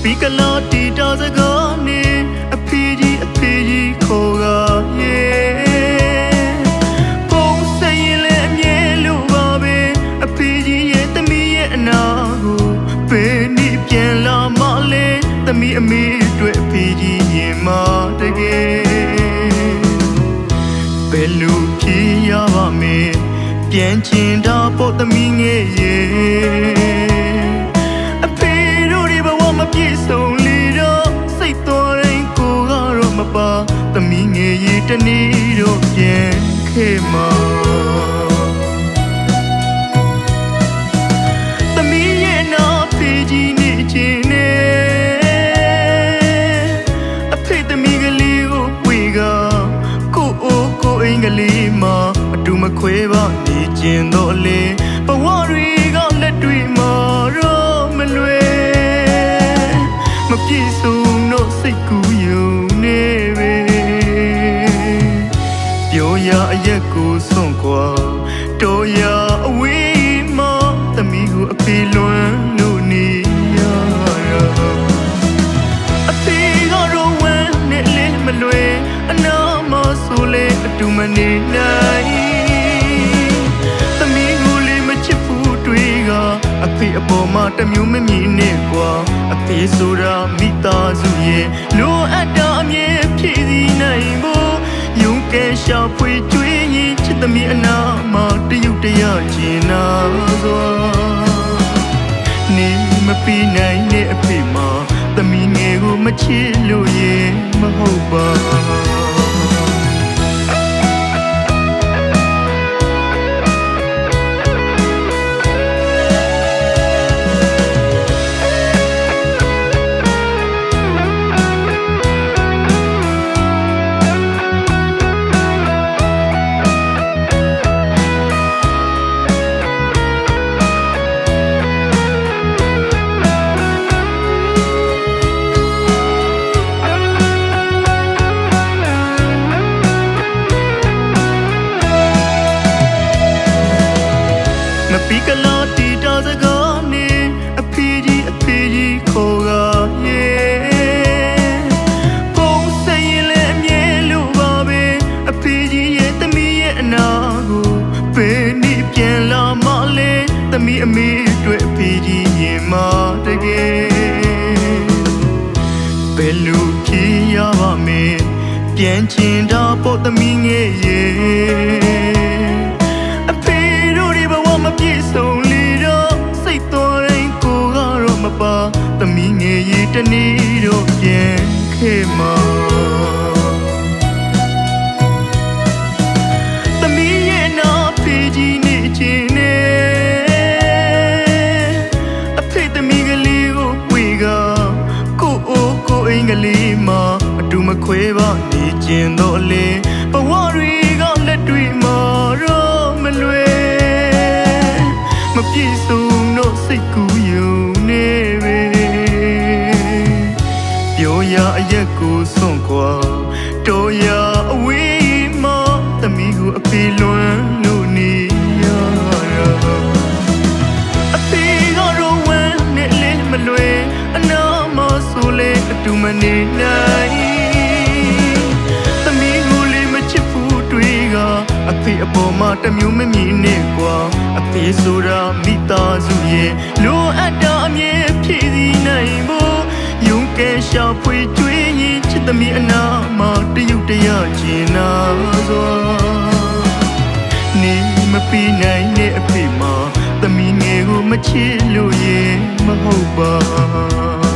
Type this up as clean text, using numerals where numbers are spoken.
ปีกลอตีดาวสะกอนี่อภิจีโคกาเย่พงเสียเลยเมียลูกบ้าเบอภิจีเย่ตมีเย่นากูเป็นนี่เปลี่ยนละมาเลยตมีอมีด้วยอภิจีเย่มาตะเกเป็นลูกพี่ยาบ้าเมเปลี่ยนจินดาโปตมีเงี้ยပြေဆုံးလီတော့စိတ်တော်ရင်ကိုကတော့မပါသမီးငယ်ရေးတနေ့တော့ပြန်ခဲ့မှာသမီးရဲ့နာဖေးကြီးနေချင်းနဲ့အဖေသမီးကလေးကိုပွေကကိုအိုးကိုအိမ်ကလေးမှာအတူမခွဲပါနေကျင်တော့လေဘဝတွေကလက်တွေမှာတော့မလွယ်မပြေဆုံးတော့စိတ်ကူးယုံနေပဲပြောရအရက်ကိုစွန့်ခွာတော်ရအဝေးမှာသမီးကိုအဖေလွမ်းလို့နေရအဖေကတော့ဝမ်းနဲ့လေးမလွယ်အနာမဆိုလေအတူမနေနိုင်သမီးကိုလေးမချစ်ဘူးတွေကအဖေအပေါ်မှာတမျိုးမမြင်နဲ့ကွာအဖေဆိုတာမိသားစုရဲ့လိုအပ်တာအမြဲဖြည့်ဆည်းနိုင်ဖို့ယုံကဲရှာဖွေကြွေးရင်ချစ်သမီးအနာမှာတရုတ်တရကျင်နာစွာနေမပြီးနိုင်တဲ့အဖေမှာသမီးငယ်ကိုမချစ်လို့ရင်မဟုတ်ပါปีกลอตีดาวสะกอนี่อภิจีโคกาเย่พงเสียเลยเมียลูกบ้าเบอภิจีเย่ตมีเย่นากูเป็นนี่เปลี่ยนละมาเลยตมีอมีด้วยอภิจีเย่มาตะเกเป็นลูกพี่ยาบ้าเมเปลี่ยนจินดาโปตมีเงี้ยပြေဆုံးလီတော့စိတ်တော်ရင်ကိုကတော့မပါသမီးငယ်ရေးတနေ့တော့ပြန်ခဲ့မှာသမီးရဲ့နာဖေးကြီးနေချင်းနဲ့အဖေသမီးကလေးကိုပွေကကိုအိုးကိုအိမ်ကလေးမှာအတူမခွဲပါနေကျင်တော့လေဘဝတွေကလက်တွေမှာတော့မလွယ်မပြေဆုံးတော့စိတ်ကူးယုံနေပဲပြောရအရက်ကိုစွန့်ခွာတော်ရအဝေးမှာသမီးကိုအဖေလွမ်းလို့နေရအဖေကတော့ဝမ်းနဲ့လေးမလွယ်အနာမဆိုလေအတူမနေနိုင်သမီးကိုလေးမချစ်ဘူးတွေကအဖေအပေါ်မှာတမျိုးမမြင်နဲ့ကွာအဖေဆိုတာမိသားစုရဲ့လိုအပ်တာအမြဲဖြည့်ဆည်းနိုင်ဖို့ယုံကဲရှာဖွေကြွေးရင်ချစ်သမီးအနာမှာတရုတ်တရကျင်နာစွာနေမပြီးနိုင်တဲ့အဖေမှာသမီးငယ်ကိုမချစ်လို့ရင်မဟုတ်ပါ